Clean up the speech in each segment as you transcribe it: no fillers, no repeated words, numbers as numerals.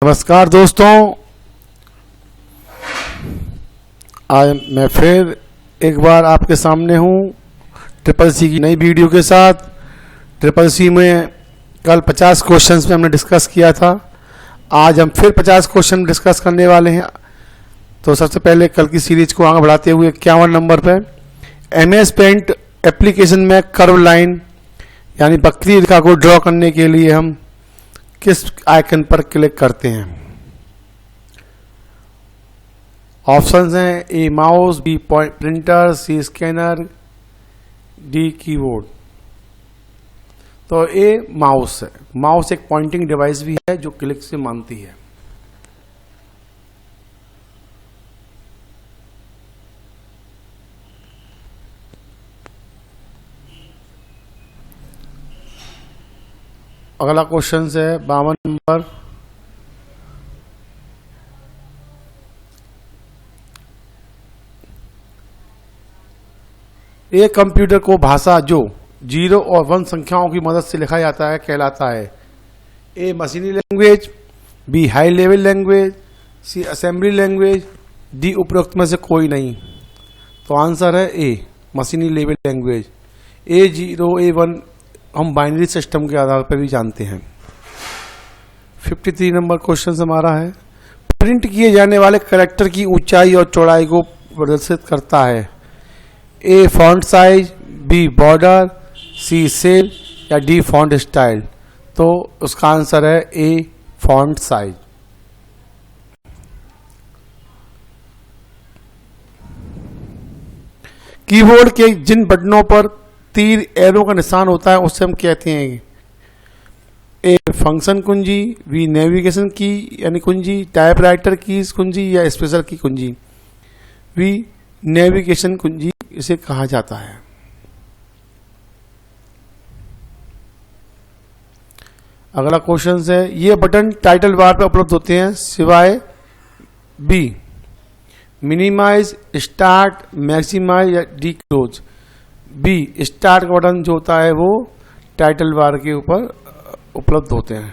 नमस्कार दोस्तों, आज मैं फिर एक बार आपके सामने हूँ ट्रिपल सी की नई वीडियो के साथ। ट्रिपल सी में कल 50 क्वेश्चंस पे हमने डिस्कस किया था। आज हम फिर 50 क्वेश्चन डिस्कस करने वाले हैं। तो सबसे पहले कल की सीरीज को आगे बढ़ाते हुए 51 नंबर पे MS पेंट एप्लीकेशन में कर्व लाइन यानी वक्री रेखा को ड्रॉ करने के लिए हम किस आइकन पर क्लिक करते हैं। ऑप्शंस हैं A mouse, B printer, C scanner, D keyboard. तो ए माउस है। माउस एक पॉइंटिंग डिवाइस भी है जो क्लिक से मानती है। अगला क्वेश्चन है 52 नंबर। एक कंप्यूटर को भाषा जो 0 और 1 संख्याओं की मदद से लिखा जाता है कहलाता है। ए मशीनी language, B high level language, C assembly language, D उपरोक्त में से कोई नहीं। तो आंसर है ए मशीनी लेवल लैंग्वेज। A0 A1 हम बाइनरी सिस्टम के आधार पर भी जानते हैं। 53 नंबर क्वेश्चन हमारा है। प्रिंट किए जाने वाले कैरेक्टर की ऊंचाई और चौड़ाई को प्रदर्शित करता है। ए फॉन्ट साइज, बी बॉर्डर, सी सेल या डी फॉन्ट स्टाइल। तो उसका आंसर है ए फॉन्ट साइज। कीबोर्ड के जिन बटनों पर तीर एरो का निशान होता है उससे हम कहते हैं ए फंक्शन कुंजी, बी नेविगेशन की यानी कुंजी, टाइपराइटर की कुंजी या स्पेशल की कुंजी। बी नेविगेशन कुंजी इसे कहा जाता है। अगला क्वेश्चन है ये बटन टाइटल बार पर उपलब्ध होते हैं सिवाय बी मिनिमाइज, स्टार्ट, मैक्सिमाइज या डी क्लोज। बी स्टार्ट का बटन जो होता है वो टाइटल बार के ऊपर उपलब्ध होते हैं।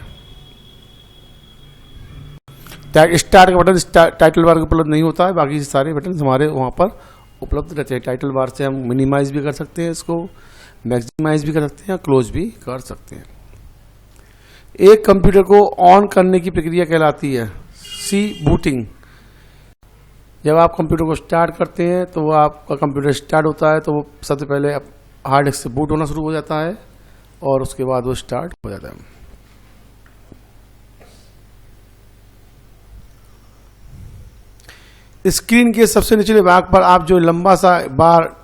स्टार्ट का बटन टाइटल बार के उपलब्ध नहीं होता है, बाकी सारे बटन हमारे वहां पर उपलब्ध रहते हैं। टाइटल बार से हम मिनिमाइज भी कर सकते हैं, इसको मैक्सिमाइज भी कर सकते हैं, क्लोज भी कर सकते हैं। एक कंप्यूटर को ऑन करने की प्रक्रिया कहलाती है सी बूटिंग। जब आप कंप्यूटर को स्टार्ट करते हैं तो आपका कंप्यूटर स्टार्ट होता है तो वो सबसे पहले हार्ड डिस्क से बूट होना शुरू हो जाता है और उसके बाद वो स्टार्ट हो जाता है। स्क्रीन के सबसे निचले भाग पर आप जो लंबा सा बार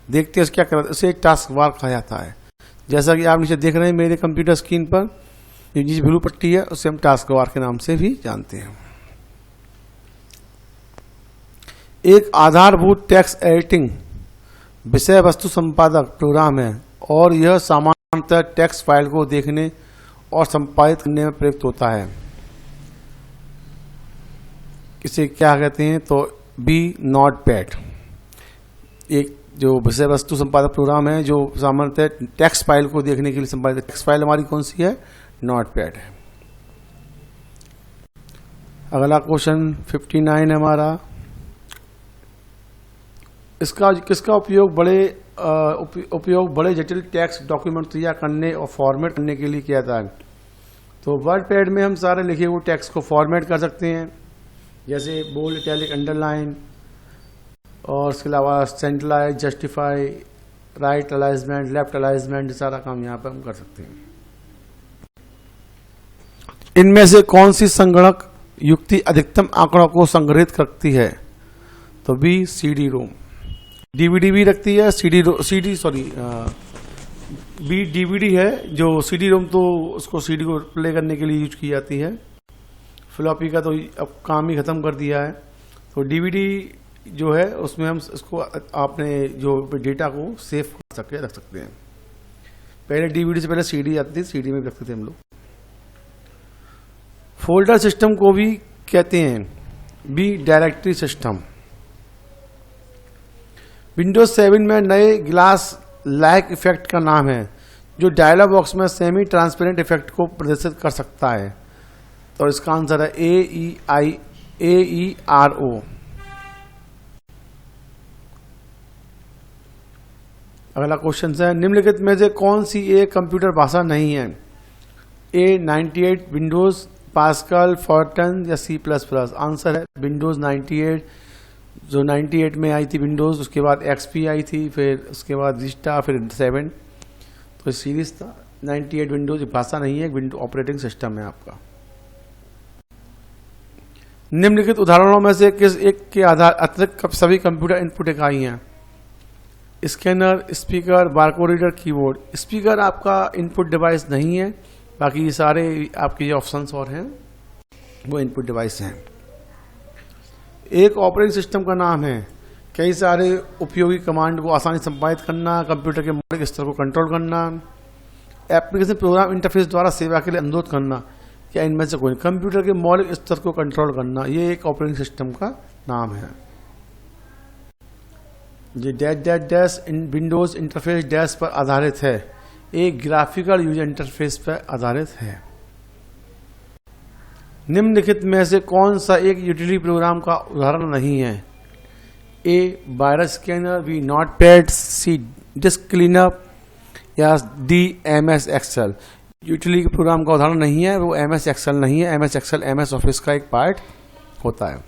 देखते हैं क्या करते हैं, उसे टास्क बार कहा जाता है। जैसा कि आप नीचे देख रहे हैं मेरे कंप्यूटर स्क्रीन पर ये जिस ब्लू पट्टी है उसे हम टास्क बार के नाम से भी जानते हैं। एक आधारभूत टेक्स्ट एडिटिंग विषय वस्तु संपादक प्रोग्राम है और यह सामान्यतः टेक्स्ट फाइल को देखने और संपादित करने में प्रयुक्त होता है। इसे क्या कहते हैं? तो बी नोटपैड। एक जो विषय वस्तु संपादक प्रोग्राम है जो सामान्यतः टेक्स्ट फाइल को देखने के लिए संपादित। टेक्स्ट फाइल हमारी कौन सी है? नोटपैड है। अगला क्वेश्चन 59 है हमारा। किसका उपयोग बड़े जटिल टेक्स्ट डॉक्यूमेंट तैयार करने और फॉर्मेट करने के लिए किया जाता है। तो वर्ड पैड में हम सारे लिखे हुए टेक्स्ट को फॉर्मेट कर सकते हैं, जैसे बोल्ड, इटैलिक, अंडरलाइन, और इसके अलावा centralise, justify, right alignment, left alignment, सारा काम यहाँ पर हम कर सकते हैं। इनमें से कौन सी संगणक युक्ति अधिकतम आंकड़ों को संग्रहित करती है? तो बी CD रोम। DVD भी रखती है, बी DVD है जो CD रोम तो उसको CD को प्ले करने के लिए यूज की जाती है। फ्लॉपी का तो अब काम ही खत्म कर दिया है। तो DVD जो है उसमें हम इसको आपने जो डेटा को सेव कर रख सकते हैं। पहले DVD से पहले CD आती थी, CD में भी रखते थे हम लोग। फोल्डर सिस्टम को भी कहते हैं बी डायरेक्टरी सिस्टम। विंडोज 7 में नए ग्लास लाइक इफेक्ट का नाम है जो डायलॉग बॉक्स में सेमी ट्रांसपेरेंट इफेक्ट को प्रदर्शित कर सकता है। तो इसका आंसर है AERO। अगला क्वेश्चन है, निम्नलिखित में से कौन सी एक कंप्यूटर भाषा नहीं है? A98 विंडोज, पास्कल, फॉर्टन या C++। आंसर है विंडोज 98, जो 98 में आई थी विंडोज, उसके बाद XP आई थी, फिर उसके बाद विस्टा, फिर 7। तो सीरीज था 98। विंडोज भाषा नहीं है, विंडो ऑपरेटिंग सिस्टम है आपका। निम्नलिखित उदाहरणों में से किस एक के आधार अतिरिक्त सभी कंप्यूटर इनपुट इकाई हैं? Scanner, speaker, barcode reader, keyboard. Speaker आपका इनपुट डिवाइस नहीं है, बाकी ये सारे आपके ये ऑप्शंस और हैं वो इनपुट डिवाइस हैं। एक ऑपरेटिंग सिस्टम का नाम है। कई सारे उपयोगी कमांड को आसानी संपादित करना, कंप्यूटर के मौलिक स्तर को कंट्रोल करना, एप्लीकेशन प्रोग्राम इंटरफेस द्वारा सेवा के लिए अनुरोध करना, या इनमें से कोई। कंप्यूटर के मौलिक स्तर को कंट्रोल करना, ये एक ऑपरेटिंग सिस्टम का नाम है। ये डैश विंडोज इंटरफेस डैश पर आधारित है, एक ग्राफिकल यूजर इंटरफेस पर आधारित है। निम्नलिखित में से कौन सा एक यूटिलिटी प्रोग्राम का उदाहरण नहीं है? A virus scanner, B notepad, C disk cleanup या D MS Excel. Utility program का उदाहरण नहीं है, वो MS एक्सेल नहीं है। MS एक्सेल MS ऑफिस का एक पार्ट होता है।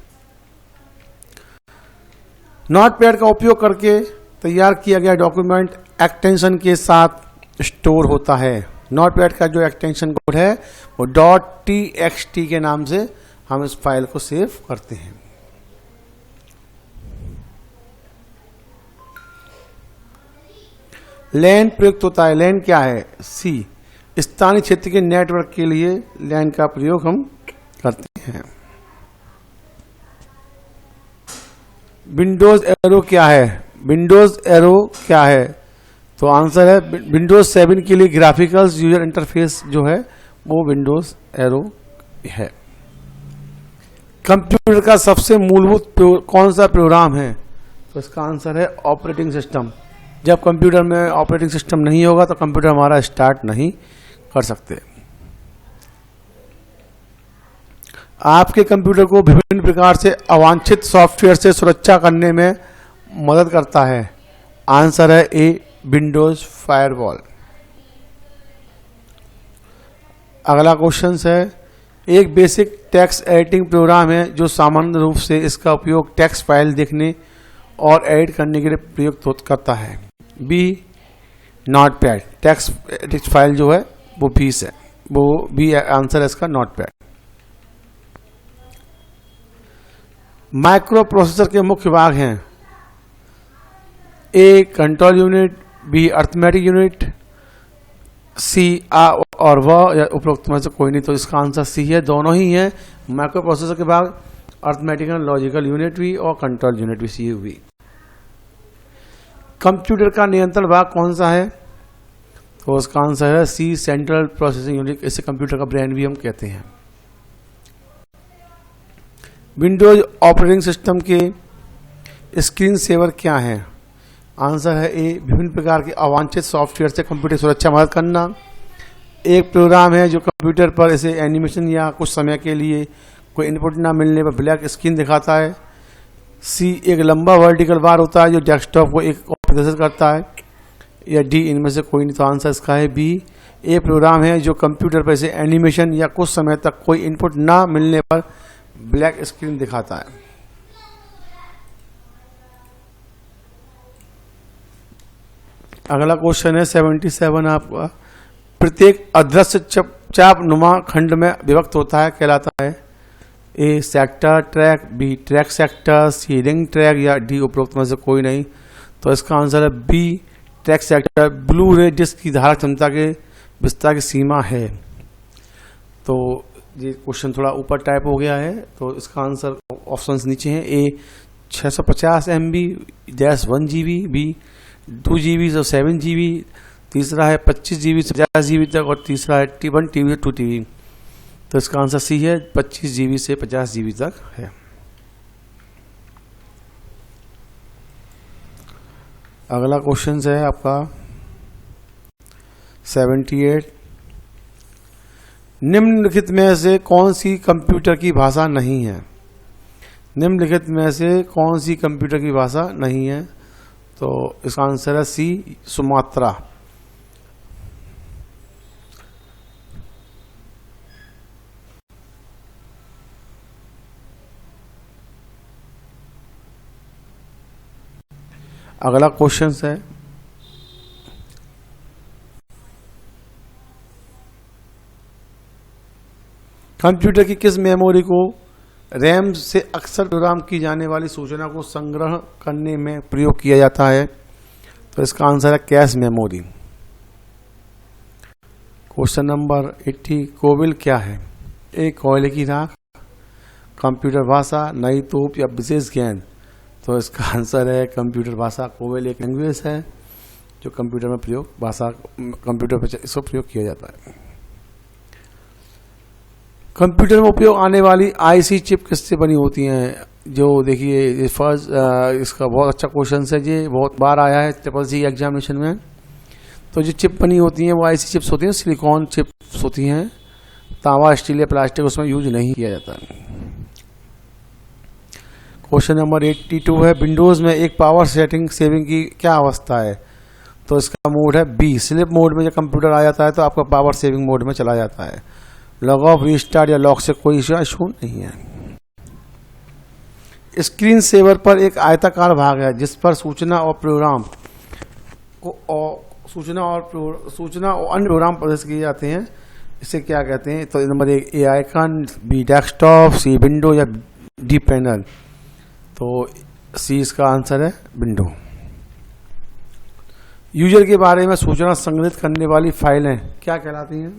नोटपैड का उपयोग करके तैयार किया गया डॉक्यूमेंट एक्सटेंशन के साथ स्टोर होता है। नोटपैड का जो एक्सटेंशन कोड है वो .txt के नाम से हम इस फाइल को सेव करते हैं। लैन प्रयुक्त होता है। लैन क्या है? C स्थानीय क्षेत्र के नेटवर्क के लिए लैन का प्रयोग हम करते हैं। विंडोज एरो क्या है? विंडोज एरो क्या है? तो आंसर है विंडोज 7 के लिए ग्राफिकल्स यूजर इंटरफेस जो है वो विंडोज एरो है। कंप्यूटर का सबसे मूलभूत कौन सा प्रोग्राम है? तो इसका आंसर है ऑपरेटिंग सिस्टम। जब कंप्यूटर में ऑपरेटिंग सिस्टम नहीं होगा तो कंप्यूटर हमारा स्टार्ट नहीं कर सकते। आपके कंप्यूटर को विभिन्न प्रकार से अवांछित सॉफ्टवेयर से सुरक्षा करने में मदद करता है। आंसर है A विंडोज फायरवॉल। अगला क्वेश्चन है, एक बेसिक टेक्स्ट एडिटिंग प्रोग्राम है जो सामान्य रूप से इसका उपयोग टेक्स्ट फाइल देखने और एडिट करने के लिए प्रयुक्त करता है। B notepad. टेक्स्ट फाइल जो है वो B है, वो B आंसर है इसका नोटपैड। माइक्रो प्रोसेसर के मुख्य भाग हैं। A control unit, B arithmetic unit, C और वह या उपरोक्त में से कोई नहीं। तो इसका आंसर C है। दोनों ही हैं माइक्रो प्रोसेसर के भाग, अर्थमेटिक एंड लॉजिकल यूनिट भी और कंट्रोल यूनिट भी, CUB। कंप्यूटर का नियंत्रण भाग कौन सा है? तो उसका आंसर है C सेंट्रल प्रोसेसिंग यूनिट। इसे कंप्यूटर का ब्रेन भी हम कहते हैं। विंडोज ऑपरेटिंग सिस्टम के स्क्रीन सेवर क्या है? आंसर है A विभिन्न प्रकार के अवांछित सॉफ्टवेयर से कंप्यूटर सुरक्षा मदद करना। एक प्रोग्राम है जो कंप्यूटर पर इसे एनिमेशन या कुछ समय के लिए कोई इनपुट ना मिलने पर ब्लैक स्क्रीन दिखाता है। C एक लंबा वर्टिकल बार होता है जो डेस्कटॉप को एक प्रदर्शित करता है। या D इनमें से कोई नहीं। तो आंसर इसका है B। एक प्रोग्राम है जो कंप्यूटर पर इसे एनिमेशन या कुछ समय तक कोई इनपुट ना मिलने पर ब्लैक स्क्रीन दिखाता है। अगला क्वेश्चन है 77 आपका। प्रत्येक अदृश्य चाप नुमा खंड में विभक्त होता है, कहलाता है A sector track, B track sector, C ring track या D उपरोक्त में से कोई नहीं। तो इसका आंसर है B ट्रैक सेक्टर। ब्लू रे डिस्क की धारक क्षमता के विस्तार की सीमा है। तो ये क्वेश्चन थोड़ा ऊपर टाइप हो गया है, तो इसका आंसर ऑप्शंस नीचे हैं। A 650 MB -1 GB, B 2 GB से 7 GB, तीसरा है 25 GB से 50 GB तक, और तीसरा है 1 TB से 2 TB। तो इसका आंसर C है, 25 GB से 50 GB तक है। अगला क्वेश्चन है आपका 78। निम्नलिखित में से कौन सी कंप्यूटर की भाषा नहीं है? निम्नलिखित में से कौन सी कंप्यूटर की भाषा नहीं है? तो इसका आंसर है सी, सुमात्रा। अगला क्वेश्चन है, कंप्यूटर की किस मेमोरी को रैम से अक्सर प्रोग्राम की जाने वाली सूचना को संग्रह करने में प्रयोग किया जाता है? तो इसका आंसर है कैश मेमोरी। क्वेश्चन नंबर 80, कोविल क्या है? ए, कोयले की राख, कंप्यूटर भाषा, नई तोप या विशेष गेंद? तो इसका आंसर है कंप्यूटर भाषा। कोविल एक लैंग्वेज है जो कंप्यूटर में कंप्यूटर पर इसको प्रयोग किया जाता है। कंप्यूटर में उपयोग आने वाली आईसी चिप किससे बनी होती हैं? जो देखिए फर्स्ट इसका बहुत अच्छा क्वेश्चन है, ये बहुत बार आया है CCC एग्जामिनेशन में। तो जो चिप बनी होती हैं वो आईसी चिप्स होती हैं, सिलिकॉन चिप्स होती हैं। तांबा, स्टील या प्लास्टिक उसमें यूज नहीं किया जाता है। क्वेश्चन नंबर 82 है, विंडोज में एक पावर सेविंग की क्या अवस्था है? तो इसका मोड है बी, स्लीप मोड में जब कंप्यूटर आ जाता है तो आपका पावर सेविंग मोड में चला जाता है। लॉग ऑफ, रीस्टार्ट या लॉक से कोई इशू नहीं है। स्क्रीन सेवर पर एक आयताकार भाग है जिस पर सूचना और अन्य प्रोग्राम प्रदर्शित किए जाते हैं, इसे क्या कहते हैं? तो नंबर 1 ए आइकन, बी डेस्कटॉप, सी विंडो या डी पैनल? तो सी इसका आंसर है विंडो। यूजर के बारे में सूचना संग्रहित करने वाली फाइलें क्या कहलाती हैं?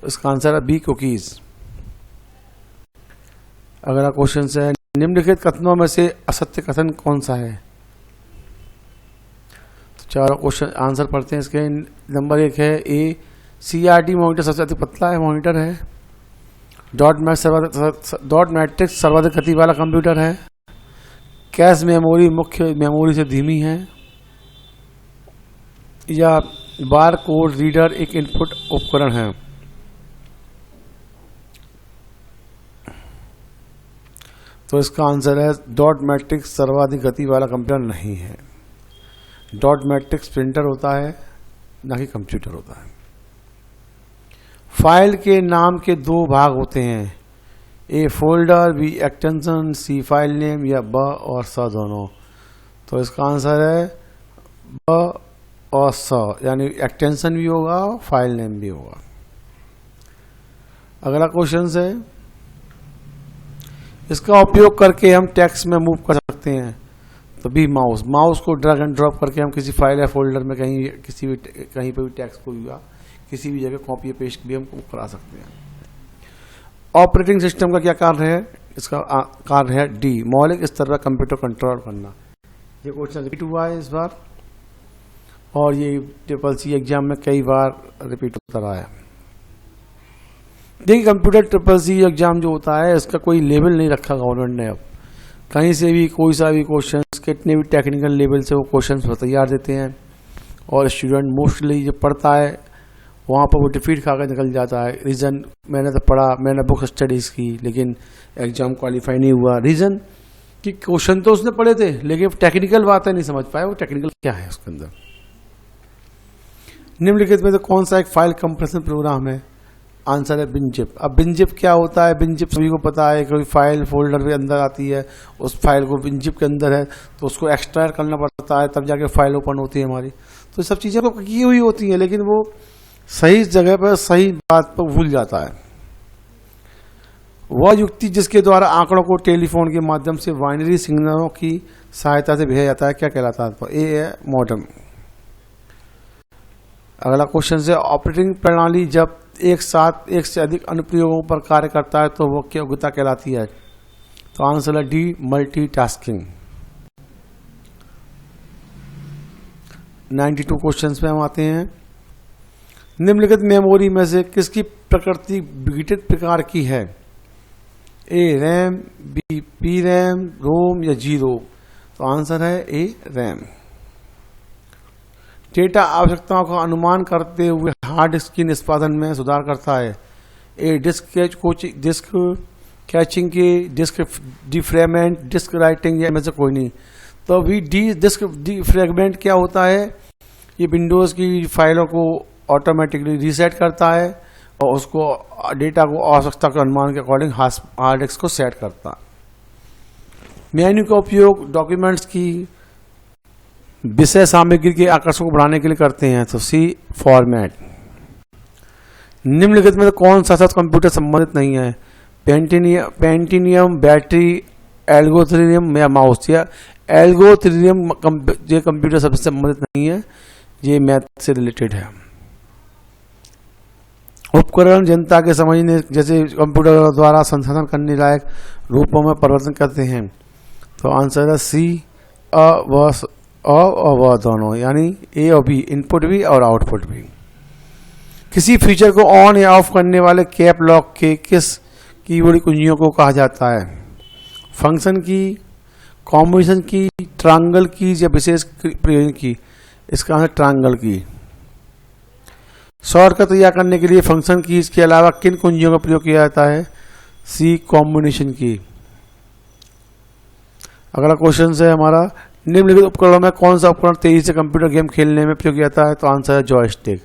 इसका आंसर है बी, कुकीज। अगला क्वेश्चन है, निम्नलिखित कथनों में से असत्य कथन कौन सा है? तो चारों क्वेश्चन आंसर पढ़ते हैं इसके। नंबर 1 है ए, CRT मॉनिटर सबसे अधिक पतला है मॉनिटर है। डॉट मैट्रिक्स सर्वाधिक गति वाला कंप्यूटर है। कैश मेमोरी मुख्य मेमोरी से धीमी है। या बार कोड रीडर एक इनपुट उपकरण है। तो इसका आंसर है डॉट मैट्रिक्स सर्वाधिक गति वाला कंप्यूटर नहीं है। डॉट मैट्रिक्स प्रिंटर होता है, ना कि कंप्यूटर होता है। फाइल के नाम के 2 भाग होते हैं, ए फोल्डर, बी एक्सटेंशन, सी फाइल नेम या ब और स दोनों? तो इसका आंसर है ब और स, यानी एक्सटेंशन भी होगा फाइल नेम भी होगा। अगला क्वेश्चन है, इसका उपयोग करके हम टेक्स्ट में मूव कर सकते हैं। तो बी माउस को ड्रैग एंड ड्रॉप करके हम किसी फाइल या फोल्डर में कहीं पर भी टेक्स्ट को भी किसी भी जगह कॉपी पेस्ट भी हम करा सकते हैं। ऑपरेटिंग सिस्टम का क्या कार्य है? इसका कार्य है डी, मौलिक स्तर पर कंप्यूटर कंट्रोल करना। ये क्वेश्चन रिपीट हुआ है इस बार और ये CCC एग्जाम में कई बार रिपीट होता रहा है। देखिए कंप्यूटर CCC एग्जाम जो होता है इसका कोई लेवल नहीं रखा गवर्नमेंट ने। अब कहीं से भी कोई सा भी क्वेश्चन, कितने भी टेक्निकल लेवल से वो क्वेश्चन तैयार देते हैं और स्टूडेंट मोस्टली जब पढ़ता है वहाँ पर वो डिफीट खा कर निकल जाता है। रीज़न, मैंने तो पढ़ा, मैंने बुक स्टडीज़ की, लेकिन एग्जाम क्वालिफाई नहीं हुआ। रीज़न कि क्वेश्चन तो उसने पढ़े थे लेकिन टेक्निकल बातें नहीं समझ पाए, वो टेक्निकल क्या है उसके अंदर। निम्नलिखित में तो कौन सा एक फाइल कंप्रेशन प्रोग्राम है? आंसर है बिनजिप। अब बिनजिप क्या होता है? बिनजिप सभी को पता है, कोई फाइल फोल्डर के अंदर आती है, उस फाइल को बिनजिप के अंदर है तो उसको एक्सट्रैक्ट करना पड़ता है, तब जाके फाइल ओपन होती है हमारी। तो सब चीज़ें तो की हुई होती हैं लेकिन वो सही जगह पर सही बात पर भूल जाता है। वह युक्ति जिसके द्वारा आंकड़ों को टेलीफोन के माध्यम से बाइनरी सिग्नलों की सहायता से भेजा जाता है क्या कहलाता है? तो ए है मॉडेम। अगला क्वेश्चन है, ऑपरेटिंग प्रणाली जब एक साथ एक से अधिक अनुप्रयोगों पर कार्य करता है तो वो क्या योग्यता कहलाती है? तो आंसर है डी, मल्टीटास्किंग। 92 क्वेश्चंस पे हम आते हैं। निम्नलिखित मेमोरी में से किसकी प्रकृति विघटित प्रकार की है? ए रैम, बी पी रैम, रोम या जी रोम? तो आंसर है ए रैम। डेटा आवश्यकताओं का अनुमान करते हुए हार्ड डिस्क की निष्पादन में सुधार करता है। डिस्क कैचिंग की, डिस्क डिफ्रैगमेंट, डिस्क राइटिंग, या में से कोई नहीं। तो अभी डिस्क डिफ्रैगमेंट क्या होता है, ये विंडोज़ की फाइलों को ऑटोमेटिकली रीसेट करता है और उसको डेटा को आवश्यकता के अनुमान के अकॉर्डिंग हार्ड डिस्क को सेट करता है। मेन्यू का उपयोग डॉक्यूमेंट्स की विषय सामग्री के आकर्षण को बढ़ाने के लिए करते हैं। तो सी फॉर्मेट। निम्नलिखित में कौन सा शब्द कंप्यूटर संबंधित नहीं है? पेंटिनियम, बैटरी, एल्गोरिथम या माउस। या एल्गोरिथम ये कंप्यूटर शब्द से संबंधित नहीं है, ये मैथ से रिलेटेड है। उपकरण जनता के समझने जैसे कंप्यूटर द्वारा संसाधन करने लायक रूपों में परिवर्तन करते हैं। तो आंसर है सी अ व दोनों, यानी ए और बी, इनपुट भी और आउटपुट भी। किसी फीचर को ऑन या ऑफ करने वाले कैप लॉक के किस कीवर्ड कुंजियों को कहा जाता है? फंक्शन की, कॉम्बिनेशन की, ट्रायंगल की या विशेष प्रयोजन की? इसका आंसर ट्रायंगल की। शॉर्टकट तैयार करने के लिए फंक्शन की इसके अलावा किन कुंजियों का प्रयोग किया जाता है? सी कॉम्बिनेशन की। अगला क्वेश्चन है हमारा, निम्नलिखित उपकरणों में कौन सा उपकरण तेजी से कंप्यूटर गेम खेलने में प्रयोग किया जाता है? तो आंसर है जॉयस्टिक।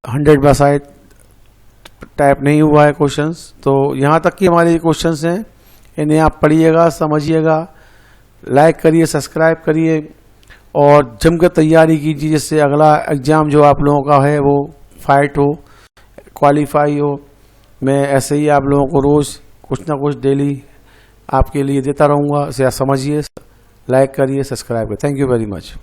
100% टाइप नहीं हुआ है क्वेश्चंस। तो यहाँ तक कि हमारे क्वेश्चंस हैं, इन्हें आप पढ़िएगा, समझिएगा, लाइक करिए, सब्सक्राइब करिए और जमकर तैयारी कीजिए, जिससे अगला एग्जाम जो आप लोगों का है वो फाइट हो, क्वालिफाई हो। मैं ऐसे ही आप लोगों को रोज़ कुछ ना कुछ डेली आपके लिए देता रहूँगा। इसे आप समझिए, लाइक करिए, सब्सक्राइब करिए। Thank you very much.